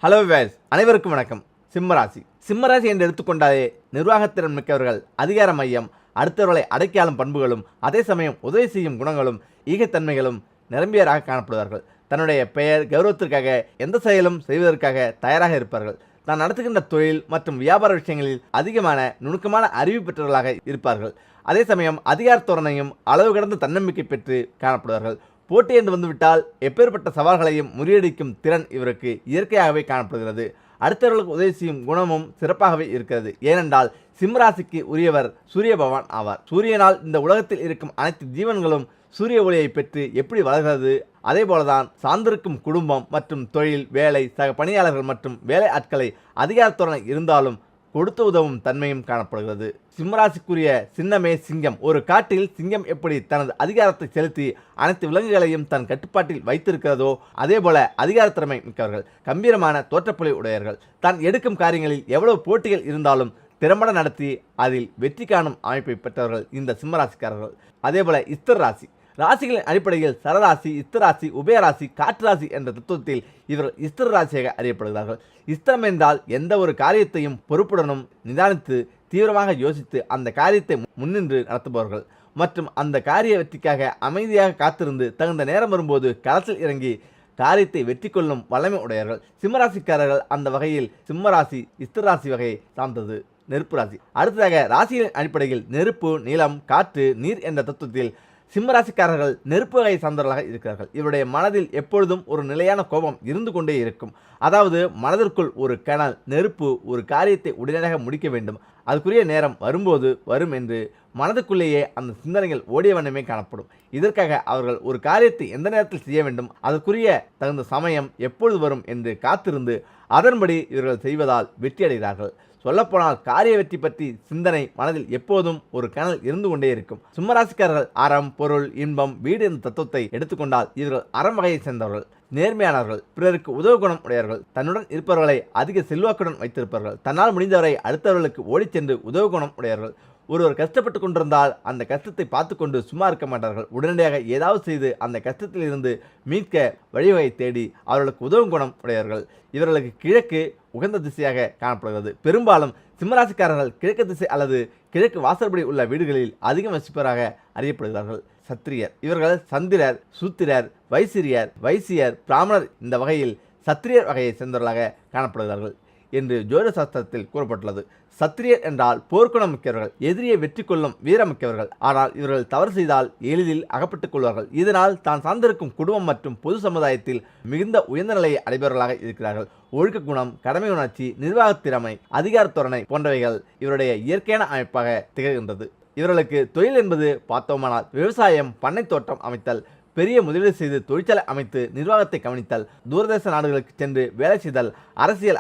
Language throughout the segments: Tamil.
ஹலோ வேஸ், அனைவருக்கும் வணக்கம். சிம்மராசி. சிம்மராசி என்று எடுத்துக்கொண்டாலே நிர்வாகத்திறன் மிக்கவர்கள், அதிகார மையம், அடுத்தவர்களை அடக்கியாளும் பண்புகளும், அதே சமயம் உதவி செய்யும் குணங்களும், ஈகத்தன்மைகளும் நிரம்பியவராக காணப்படுவார்கள். தன்னுடைய பெயர் கௌரவத்திற்காக எந்த செயலும் செய்வதற்காக தயாராக இருப்பார்கள். தான் நடத்துகின்ற தொழில் மற்றும் வியாபார விஷயங்களில் அதிகமான நுணுக்கமான அறிவு பெற்றவர்களாக இருப்பார்கள். அதே சமயம் அதிகார தோரணையும் அளவு கடந்த தன்னம்பிக்கை பெற்று காணப்படுவார்கள். போட்டி என்று வந்துவிட்டால் எப்பேற்பட்ட சவால்களையும் முறியடிக்கும் திறன் இவருக்கு இயற்கையாகவே காணப்படுகிறது. அடுத்தவர்களுக்கு உதவி செய்யும் குணமும் சிறப்பாகவே இருக்கிறது. ஏனென்றால் சிம்மராசிக்கு உரியவர் சூரிய பகவான் ஆவார். சூரியனால் இந்த உலகத்தில் இருக்கும் அனைத்து ஜீவன்களும் சூரிய ஒளியை பெற்று எப்படி வளர்கிறது, அதே போலதான் சார்ந்திருக்கும் குடும்பம் மற்றும் தொழில், வேலை, சக பணியாளர்கள் மற்றும் வேலை ஆட்களை அதிகாரத்துடன் இருந்தாலும் கொடுத்து உதவும் தன்மையும் காணப்படுகிறது. சிம்மராசிக்குரிய சின்னமே சிங்கம். ஒரு காட்டில் சிங்கம் எப்படி தனது அதிகாரத்தை செலுத்தி அனைத்து விலங்குகளையும் தன் கட்டுப்பாட்டில் வைத்திருக்கிறதோ அதே போல அதிகாரத்திறமை மிக்கவர்கள், கம்பீரமான தோற்றப்பொலி உடையவர்கள். தான் எடுக்கும் காரியங்களில் எவ்வளவு போட்டிகள் இருந்தாலும் திறம்பட நடத்தி அதில் வெற்றி காணும் அமைப்பை பெற்றவர்கள் இந்த சிம்மராசிக்காரர்கள். அதே போல இஸ்தர் ராசி. ராசிகளின் அடிப்படையில் சரராசி, இஸ்தராசி, உபயராசி, காற்று ராசி என்ற தத்துவத்தில் இவர்கள் இஸ்தர் ராசியாக அறியப்படுகிறார்கள். இஸ்தரம் என்றால் எந்த ஒரு காரியத்தையும் பொறுப்புடனும் நிதானித்து தீவிரமாக யோசித்து அந்த காரியத்தை முன்னின்று நடத்துபவர்கள் மற்றும் அந்த காரிய வெற்றிக்காக அமைதியாக காத்திருந்து தகுந்த நேரம் வரும்போது களத்தில் இறங்கி காரியத்தை வெற்றி கொள்ளும் வல்லமை உடையவர்கள் சிம்மராசிக்காரர்கள். அந்த வகையில் சிம்மராசி இஸ்தர் ராசி வகையை சார்ந்தது. நெருப்பு ராசி. அடுத்ததாக ராசிகளின் அடிப்படையில் நெருப்பு, நிலம், காற்று, நீர் என்ற தத்துவத்தில் சிம்மராசிக்காரர்கள் நெருப்பு வகை சார்ந்தவர்களாக இருக்கிறார்கள். இவருடைய மனதில் எப்பொழுதும் ஒரு நிலையான கோபம் இருந்து கொண்டே இருக்கும். அதாவது மனதிற்குள் ஒரு கனல் நெருப்பு ஒரு காரியத்தை உடனடியாக முடிக்க வேண்டும், அதுக்குரிய நேரம் வரும்போது வரும் என்று மனதுக்குள்ளேயே அந்த சிந்தனைகள் ஓடிய வண்ணமே காணப்படும். இதற்காக அவர்கள் ஒரு காரியத்தை எந்த நேரத்தில் செய்ய வேண்டும், அதற்குரிய தகுந்த சமயம் எப்பொழுது வரும் என்று காத்திருந்து அதன்படி இவர்கள் செய்வதால் வெற்றி அடைகிறார்கள். சொல்லப்போனால் காரிய வெற்றி பற்றி சிந்தனை மனதில் எப்போதும் ஒரு கனல் இருந்து கொண்டே இருக்கும். சிம்மராசிக்காரர்கள் அறம், பொருள், இன்பம், வீடு என்ற தத்துவத்தை எடுத்துக்கொண்டால் இவர்கள் அறம் வகையை சேர்ந்தவர்கள், நேர்மையானவர்கள், பிறருக்கு உதவு குணம் உடையவர்கள், தன்னுடன் இருப்பவர்களை அதிக செல்வாக்குடன் வைத்திருப்பவர்கள், தன்னால் முடிந்தவரை அடுத்தவர்களுக்கு ஓடிச் சென்று உதவு குணம் உடையவர்கள். ஒருவர் கஷ்டப்பட்டு கொண்டிருந்தால் அந்த கஷ்டத்தை பார்த்து கொண்டு சும்மா இருக்க மாட்டார்கள். உடனடியாக ஏதாவது செய்து அந்த கஷ்டத்தில் இருந்து மீட்க வழிவகை தேடி அவர்களுக்கு உதவும் குணம் உடையவர்கள். இவர்களுக்கு கிழக்கு உகந்த திசையாக காணப்படுகிறது. பெரும்பாலும் சிம்மராசிக்காரர்கள் கிழக்கு திசை அல்லது கிழக்கு வாசல்படி உள்ள வீடுகளில் அதிகம் வசிப்பவராக அறியப்படுகிறார்கள். சத்திரியர். இவர்கள் சந்திரர், சூத்திரர், வைசியர், பிராமணர் இந்த வகையில் சத்திரியர் வகையை சேர்ந்தவர்களாக காணப்படுகிறார்கள் என்று ஜோதிட சாஸ்திரத்தில் கூறப்பட்டுள்ளது. சத்திரியர் என்றால் போர்க்குணம் மிக்கவர்கள், எதிரியை வெற்றி கொள்ளும் வீரமிக்கவர்கள். ஆனால் இவர்கள் தவறு செய்தால் எளிதில் அகப்பட்டுக் கொள்வார்கள். இதனால் தான் சார்ந்திருக்கும் குடும்பம் மற்றும் பொது சமுதாயத்தில் மிகுந்த உயர்ந்த நிலையை அடைபவர்களாக இருக்கிறார்கள். ஒழுக்க குணம், கடமை உணர்ச்சி, நிர்வாகத் திறமை, அதிகாரத்தோரணை போன்றவைகள் இவருடைய இயற்கையான அமைப்பாக திகழ்கின்றது. இவர்களுக்கு தொழில் என்பது பார்த்தோமானால் விவசாயம், பண்ணை தோட்டம் அமைத்தல், பெரிய முதலீடு செய்து தொழிற்சாலை அமைத்து நிர்வாகத்தை கவனித்தல், தூரதேச நாடுகளுக்கு சென்று வேலை செய்தல்,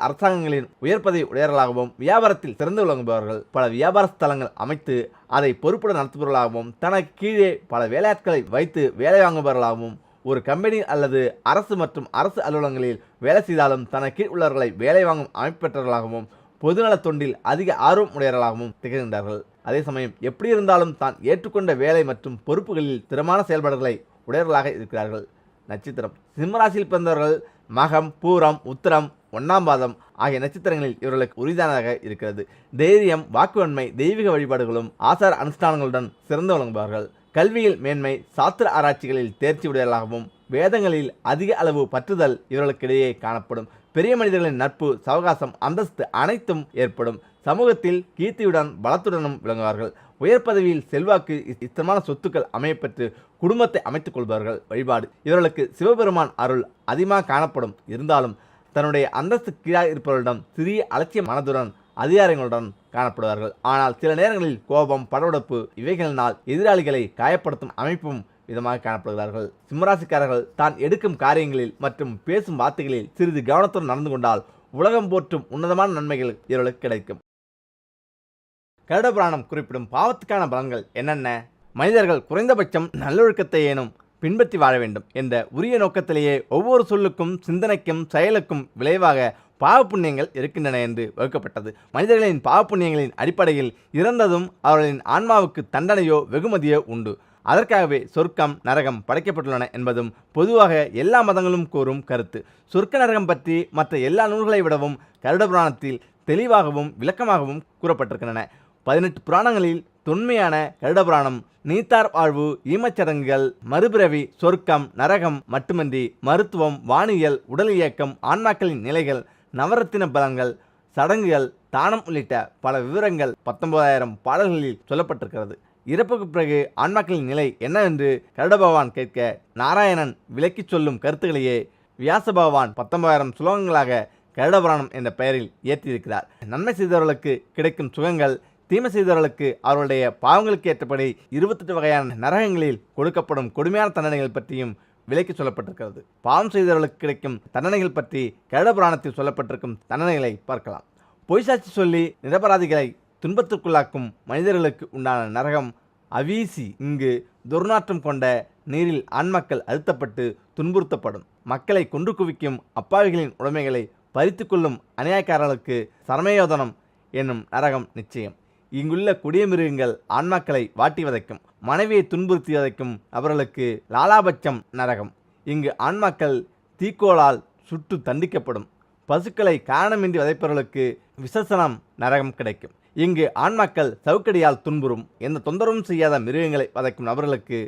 அரசாங்கங்களின் உயர் பதவி உடையவர்களாகவும் வியாபாரத்தில் சிறந்து விளங்குபவர்கள், பல வியாபார ஸ்தலங்கள் அமைத்து அதை பொறுப்புடன் நடத்துபவர்களாகவும் தனக்கு கீழே பல வேலையாட்களை வைத்து வேலை வாங்குபவர்களாகவும், ஒரு கம்பெனி அல்லது அரசு மற்றும் அரசு அலுவலகங்களில் வேலை செய்தாலும் தனக்கு கீழ் உள்ளவர்களை வேலை வாங்கும் அமைப்பு பெற்றவர்களாகவும், பொதுநல தொண்டில் அதிக ஆர்வம் உடையவர்களாகவும் திகழ்கின்றார்கள். அதே சமயம் எப்படி இருந்தாலும் தான் ஏற்றுக்கொண்ட வேலை மற்றும் பொறுப்புகளில் திறமான செயல்பாடுகளை உடையவர்களாக இருக்கிறார்கள். நட்சத்திரம். சிம்மராசியில் பிறந்தவர்கள் மகம், பூரம், உத்திரம், 1ஆம் பாதம் ஆகிய நட்சத்திரங்களில் இவர்களுக்கு உரிதானதாக இருக்கிறது. தைரியம், வாக்குவன்மை, தெய்வீக வழிபாடுகளும் ஆசார அனுஷ்டானங்களுடன் சிறந்து விளங்குவார்கள். கல்வியில் மேன்மை, சாஸ்திர ஆராய்ச்சிகளில் தேர்ச்சி உடையவர்களாகவும் வேதங்களில் அதிக அளவு பற்றுதல் இவர்களுக்கிடையே காணப்படும். பெரிய மனிதர்களின் நட்பு, சவகாசம், அந்தஸ்து அனைத்தும் ஏற்படும். சமூகத்தில் கீர்த்தியுடன் பலத்துடனும் விளங்குவார்கள். உயர் பதவியில் செல்வாக்கு, இஷ்டமான சொத்துக்கள் அமையப்பெற்று குடும்பத்தை அமைத்துக் கொள்வார்கள். வழிபாடு. இவர்களுக்கு சிவபெருமான் அருள் அதிகமாக காணப்படும். இருந்தாலும் தன்னுடைய அந்தஸ்து கீழாக இருப்பவர்களிடம் சிறிய அலட்சிய மனதுடன் அதிகாரங்களுடன் காணப்படுவார்கள். ஆனால் சில நேரங்களில் கோபம், படபடப்பு இவைகளினால் எதிராளிகளை காயப்படுத்தும் அமைப்பும் விதமாக காணப்படுகிறார்கள். சிம்மராசிக்காரர்கள் தான் எடுக்கும் காரியங்களில் மற்றும் பேசும் வார்த்தைகளில் சிறிது கவனத்துடன் நடந்து கொண்டால் உலகம் போற்றும் உன்னதமான நன்மைகள் இவர்களுக்கு கிடைக்கும். கருடபுராணம் குறிப்பிடும் பாவத்துக்கான பலன்கள் என்னென்ன? மனிதர்கள் குறைந்தபட்சம் நல்லொழுக்கத்தை ஏனும் பின்பற்றி வாழ வேண்டும் என்ற உரிய நோக்கத்திலேயே ஒவ்வொரு சொல்லுக்கும், சிந்தனைக்கும், செயலுக்கும் விளைவாக பாவ புண்ணியங்கள் இருக்கின்றன என்று வகுக்கப்பட்டது. மனிதர்களின் பாவ புண்ணியங்களின் அடிப்படையில் இறந்ததும் அவர்களின் ஆன்மாவுக்கு தண்டனையோ வெகுமதியோ உண்டு. அதற்காகவே சொர்க்கம் நரகம் படைக்கப்பட்டுள்ளன என்பதும் பொதுவாக எல்லா மதங்களும் கூறும் கருத்து. சொர்க்க நரகம் பற்றி மற்ற எல்லா நூல்களை விடவும் கருட புராணத்தில் தெளிவாகவும் விளக்கமாகவும் கூறப்பட்டிருக்கின்றன. 18 புராணங்களில் தொன்மையான கருட புராணம் நீத்தார் வாழ்வு, ஈமச்சடங்குகள், மறுபிறவி, சொர்க்கம் நரகம் மட்டுமின்றி மருத்துவம், வானியல், உடல் இயக்கம், ஆன்மாக்களின் நிலைகள், நவரத்தின பலங்கள், சடங்குகள், தானம் உள்ளிட்ட பல விவரங்கள் 19,000 பாடல்களில் சொல்லப்பட்டிருக்கிறது. இறப்புக்கு பிறகு ஆன்மாக்களின் நிலை என்னவென்று கருட பகவான் கேட்க நாராயணன் விளக்கிச் சொல்லும் கருத்துக்களையே வியாச பகவான் 19,000 சுலோகங்களாக கருட புராணம் என்ற பெயரில் இயற்றியிருக்கிறார். நன்மை செய்தவர்களுக்கு கிடைக்கும் சுகங்கள், தீமை செய்தவர்களுக்கு அவர்களுடைய பாவங்களுக்கு ஏற்றபடி 28 வகையான நரகங்களில் கொடுக்கப்படும் கொடுமையான தண்டனைகள் பற்றியும் விலைக்கு சொல்லப்பட்டிருக்கிறது. பாவம் செய்தவர்களுக்கு கிடைக்கும் தண்டனைகள் பற்றி கருட புராணத்தில் சொல்லப்பட்டிருக்கும் தண்டனைகளை பார்க்கலாம். பொய் சாட்சி சொல்லி நிரபராதிகளை துன்பத்திற்குள்ளாக்கும் மனிதர்களுக்கு உண்டான நரகம் அவீசி. இங்கு துர்நாற்றம் கொண்ட நீரில் ஆண்மக்கள் அழுத்தப்பட்டு துன்புறுத்தப்படும். மக்களை கொன்று குவிக்கும் அப்பாவிகளின் உடைமைகளை பறித்து கொள்ளும் அநியாயக்காரர்களுக்கு சரமயோதனம் என்னும் நரகம் நிச்சயம். இங்குள்ள கொடிய மிருகங்கள் ஆன்மாக்களை வாட்டி வதைக்கும். மனைவியை துன்புறுத்தி வதைக்கும் அவர்களுக்கு லாலாபட்சம் நரகம். இங்கு ஆன்மாக்கள் தீக்கோளால் சுட்டு தண்டிக்கப்படும். பசுக்களை காரணமின்றி வதைப்பவர்களுக்கு விசசனம் நரகம் கிடைக்கும். இங்கு ஆன்மாக்கள் சவுக்கடியால் துன்புறும். எந்த தொந்தரவும் செய்யாத மிருகங்களை வதைக்கும் நபர்களுக்கு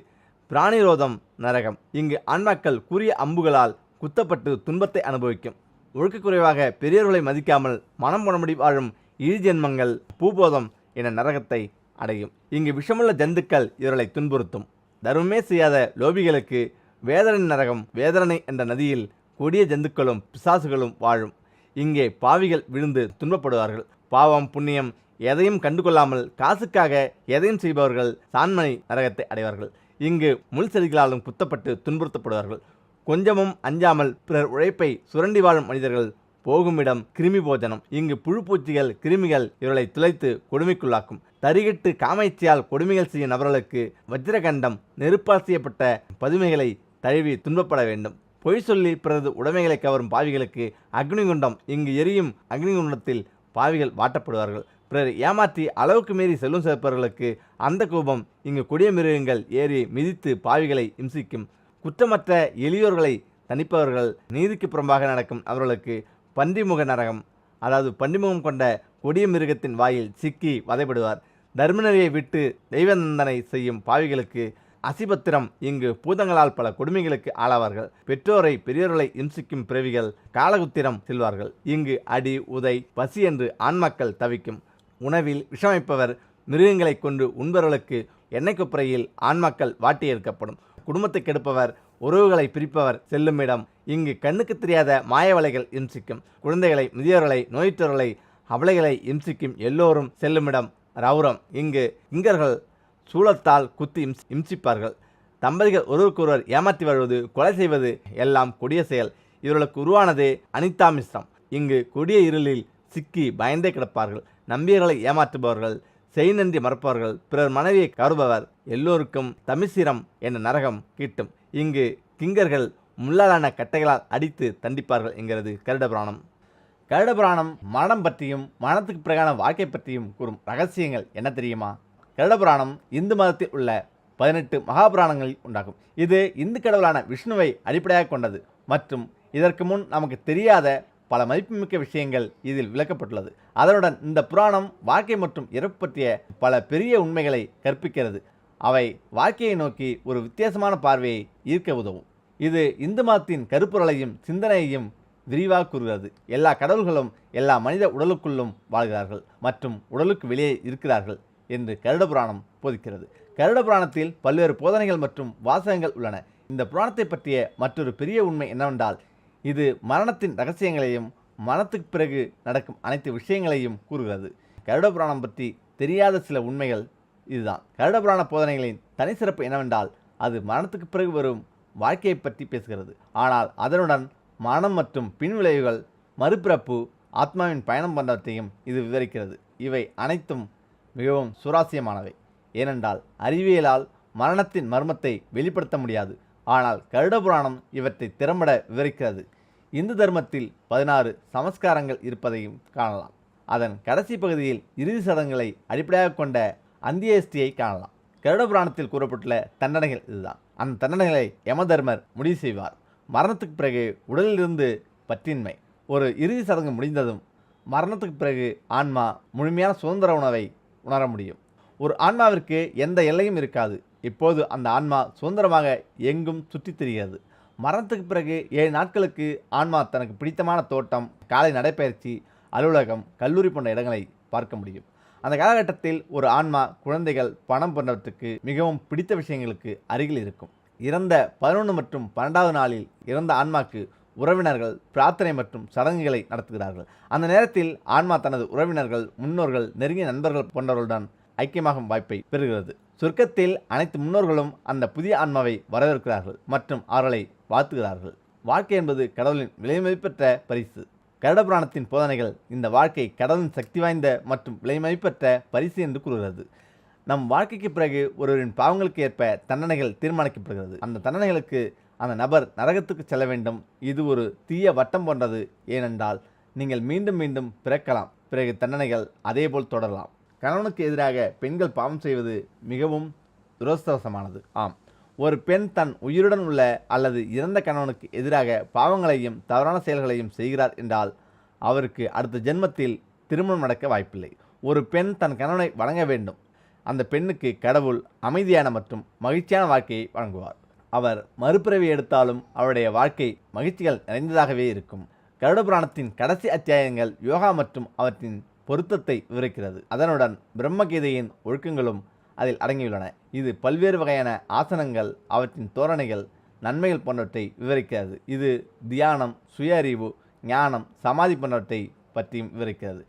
பிராணிரோதம் நரகம். இங்கு ஆன்மாக்கள் கூறிய அம்புகளால் குத்தப்பட்டு துன்பத்தை அனுபவிக்கும். ஒழுக்கக்குறைவாக பெரியவர்களை மதிக்காமல் மனம் போனபடி வாழும் ஈழ்ஜென்மங்கள் பூபோதம் என நரகத்தை அடையும். இங்கு விஷமுள்ள ஜந்துக்கள் இவர்களை துன்புறுத்தும். தர்மமே செய்யாத லோபிகளுக்கு வேதனை நரகம். வேதனை என்ற நதியில் கொடிய ஜந்துக்களும் பிசாசுகளும் வாழும். இங்கே பாவிகள் விழுந்து துன்பப்படுவார்கள். பாவம் புண்ணியம் எதையும் கண்டுகொள்ளாமல் காசுக்காக எதையும் செய்பவர்கள் சான்மணி நரகத்தை அடைவார்கள். இங்கு முள் செடிகளாலும் குத்தப்பட்டு துன்புறுத்தப்படுவார்கள். கொஞ்சமும் அஞ்சாமல் பிறர் உழைப்பை சுரண்டி வாழும் மனிதர்கள் போகுமிடம் கிருமி போஜனம். இங்கு புழுப்பூச்சிகள் கிருமிகள் இவர்களை துளைத்து கொடுமைக்குள்ளாக்கும். தரிகிட்டு காமைச்சியால் கொடுமைகள் செய்யும் நபர்களுக்கு வஜ்ரகண்டம் நெருப்பால் செய்யப்பட்ட பதுமைகளை தழுவி துன்பப்பட வேண்டும். பொய் சொல்லி பிறகு உடைமைகளை கவரும் பாவிகளுக்கு அக்னிகுண்டம். இங்கு எரியும் அக்னிகுண்டத்தில் பாவிகள் வாட்டப்படுவார்கள். பிறர் ஏமாற்றி அளவுக்கு மீறி செல்லும் சேர்ப்பவர்களுக்கு அந்த கோபம். இங்கு கொடிய மிருகங்கள் ஏறி மிதித்து பாவிகளை இம்சிக்கும். குற்றமற்ற எளியோர்களை தணிப்பவர்கள் நீதிக்கு புறம்பாக நடக்கும் அவர்களுக்கு பன்றிமுக நரகம். அதாவது பன்றிமுகம் கொண்ட கொடிய மிருகத்தின் வாயில் சிக்கி வதைப்படுவார். தர்மநெறியை விட்டு தெய்வநந்தனை செய்யும் பாவிகளுக்கு அசிபத்திரம். இங்கு பூதங்களால் பல கொடுமைகளுக்கு ஆளாவார்கள். பெற்றோரை பெரியோர்களை இம்சிக்கும் பிறவிகள் காலகுத்திரம் செல்வார்கள். இங்கு அடி உதை பசி என்று ஆண்மக்கள் தவிக்கும். உணவில் விஷமைப்பவர் மிருகங்களை கொண்டு உண்பவர்களுக்கு எண்ணெய் குப்பரையில் ஆண்மக்கள் வாட்டி எடுக்கப்படும். குடும்பத்தை கெடுப்பவர் உறவுகளை பிரிப்பவர் செல்லும் இடம். இங்கு கண்ணுக்கு தெரியாத மாயவலைகள் இம்சிக்கும். குழந்தைகளை முதியோர்களை நோயுற்றவர்களை அவளைகளை இம்சிக்கும் எல்லோரும் செல்லுமிடம் ரவுரம். இங்கு இங்கர்கள் சூளத்தால் குத்தி இம்சிப்பார்கள். தம்பதிகள் ஒருவருக்கொருவர் ஏமாற்றி வருவது கொலை செய்வது எல்லாம் கொடிய செயல். இவர்களுக்கு உருவானது அனிதாமிஸ்ரம். இங்கு கொடிய இருளில் சிக்கி பயந்தே கிடப்பார்கள். நம்பியர்களை ஏமாற்றுபவர்கள், செய்நன்றி மறப்பவர்கள், பிறர் மனைவியை கருபவர் எல்லோருக்கும் தமிசிரம் என்ற நரகம் கிட்டும். இங்கு கிங்கர்கள் முள்ளாலான கட்டைகளால் அடித்து தண்டிப்பார்கள் என்கிறது கருட புராணம். கருட புராணம் மரணம் பற்றியும் மரணத்துக்கு பிறகான வாழ்க்கை பற்றியும் கூறும் ரகசியங்கள் என்ன தெரியுமா? கருட புராணம் இந்து மதத்தில் உள்ள 18 மகாபுராணங்களில் உண்டாகும். இது இந்து கடவுளான விஷ்ணுவை அடிப்படையாக கொண்டது மற்றும் இதற்கு முன் நமக்கு தெரியாத பல மதிப்புமிக்க விஷயங்கள் இதில் விளக்கப்பட்டுள்ளது. அதனுடன் இந்த புராணம் வாழ்க்கை மற்றும் இறப்பு பற்றிய பல பெரிய உண்மைகளை கற்பிக்கிறது. அவை வாழ்க்கையை நோக்கி ஒரு வித்தியாசமான பார்வையை ஈர்க்க உதவும். இது இந்து மதத்தின் கருப்பொருளையும் சிந்தனையையும் விரிவாக கூறுகிறது. எல்லா கடவுள்களும் எல்லா மனித உடலுக்குள்ளும் வாழ்கிறார்கள் மற்றும் உடலுக்கு வெளியே இருக்கிறார்கள் என்று கருட புராணம் போதிக்கிறது. கருட புராணத்தில் பல்வேறு போதனைகள் மற்றும் வாசகங்கள் உள்ளன. இந்த புராணத்தை பற்றிய மற்றொரு பெரிய உண்மை என்னவென்றால் இது மரணத்தின் ரகசியங்களையும் மரணத்துக்கு பிறகு நடக்கும் அனைத்து விஷயங்களையும் கூறுகிறது. கருட புராணம் பற்றி தெரியாத சில உண்மைகள் இதுதான். கருட புராண போதனைகளின் தனி சிறப்பு என்னவென்றால் அது மரணத்துக்கு பிறகு வரும் வாழ்க்கையை பற்றி பேசுகிறது. ஆனால் அதனுடன் மரணம் மற்றும் பின்விளைவுகள், மறுபிறப்பு, ஆத்மாவின் பயணம் போன்றவற்றையும் இது விவரிக்கிறது. இவை அனைத்தும் மிகவும் சுவாரஸ்யமானவை. ஏனென்றால் அறிவியலால் மரணத்தின் மர்மத்தை வெளிப்படுத்த முடியாது. ஆனால் கருட புராணம் இவற்றை திறம்பட விவரிக்கிறது. இந்து தர்மத்தில் 16 சமஸ்காரங்கள் இருப்பதையும் காணலாம். அதன் கடைசி பகுதியில் இறுதி சடங்குகளை அடிப்படையாக கொண்ட அந்தியேஷ்டியை காணலாம். கருட புராணத்தில் கூறப்பட்டுள்ள தண்டனைகள் இதுதான். அந்த தண்டனைகளை யமதர்மர் முடிவு செய்வார். மரணத்துக்கு பிறகு உடலிலிருந்து பற்றின்மை. ஒரு இறுதி சடங்கு முடிந்ததும் மரணத்துக்கு பிறகு ஆன்மா முழுமையான சுதந்திர உணவை உணர முடியும். ஒரு ஆன்மாவிற்கு எந்த எல்லையும் இருக்காது. இப்போது அந்த ஆன்மா சுதந்திரமாக எங்கும் சுற்றித் திரிகிறது. மரணத்துக்கு பிறகு 7 நாட்களுக்கு ஆன்மா தனக்கு பிடித்தமான தோட்டம், காலை நடைப்பயிற்சி, அலுவலகம், கல்லூரி போன்ற இடங்களை பார்க்க முடியும். அந்த காலகட்டத்தில் ஒரு ஆன்மா குழந்தைகள், பணம் போன்றவற்றுக்கு மிகவும் பிடித்த விஷயங்களுக்கு அருகில் இருக்கும். இறந்த 11 மற்றும் 12வது நாளில் இறந்த ஆன்மாக்கு உறவினர்கள் பிரார்த்தனை மற்றும் சடங்குகளை நடத்துகிறார்கள். அந்த நேரத்தில் ஆன்மா தனது உறவினர்கள், முன்னோர்கள், நெருங்கிய நண்பர்கள் போன்றவர்களுடன் ஐக்கியமாகும் வாய்ப்பை பெறுகிறது. சொர்க்கத்தில் அனைத்து முன்னோர்களும் அந்த புதிய ஆன்மாவை வரவேற்கிறார்கள் மற்றும் அவர்களை வாழ்த்துகிறார்கள். வாழ்க்கை என்பது கடவுளின் விலைமதிப்பற்ற பரிசு. கருட புராணத்தின் போதனைகள் இந்த வாழ்க்கை கடவுளின் சக்தி வாய்ந்த மற்றும் விலைமதிப்பற்ற பரிசு என்று கூறுகிறது. நம் வாழ்க்கைக்கு பிறகு ஒருவரின் பாவங்களுக்கு ஏற்ப தண்டனைகள் தீர்மானிக்கப்படுகிறது. அந்த தண்டனைகளுக்கு அந்த நபர் நரகத்துக்கு செல்ல வேண்டும். இது ஒரு தீய வட்டம் போன்றது. ஏனென்றால் நீங்கள் மீண்டும் மீண்டும் பிறக்கலாம். பிறகு தண்டனைகள் அதேபோல் தொடரலாம். கணவனுக்கு எதிராக பெண்கள் பாவம் செய்வது மிகவும் துரதிர்ஷ்டவசமானது. ஆம், ஒரு பெண் தன் உயிருடன் உள்ள அல்லது இறந்த கணவனுக்கு எதிராக பாவங்களையும் தவறான செயல்களையும் செய்கிறார் என்றால் அவருக்கு அடுத்த ஜென்மத்தில் திருமணம் நடக்க வாய்ப்பில்லை. ஒரு பெண் தன் கணவனை வணங்க வேண்டும். அந்த பெண்ணுக்கு கடவுள் அமைதியான மற்றும் மகிழ்ச்சியான வாழ்க்கையை வழங்குவார். அவர் மறுபிறவி எடுத்தாலும் அவருடைய வாழ்க்கை மகிழ்ச்சிகள் நிறைந்ததாகவே இருக்கும். கருட புராணத்தின் கடைசி அத்தியாயங்கள் யோகா மற்றும் அவற்றின் பொருத்தத்தை விவரிக்கிறது. அதனுடன் பிரம்மகீதையின் ஒழுக்கங்களும் அதில் அடங்கியுள்ளன. இது பல்வேறு வகையான ஆசனங்கள், அவற்றின் தோரணைகள், நன்மைகள் போன்றவற்றை விவரிக்கிறது. இது தியானம், சுய அறிவு, ஞானம், சமாதி போன்றவற்றை பற்றியும் விவரிக்கிறது.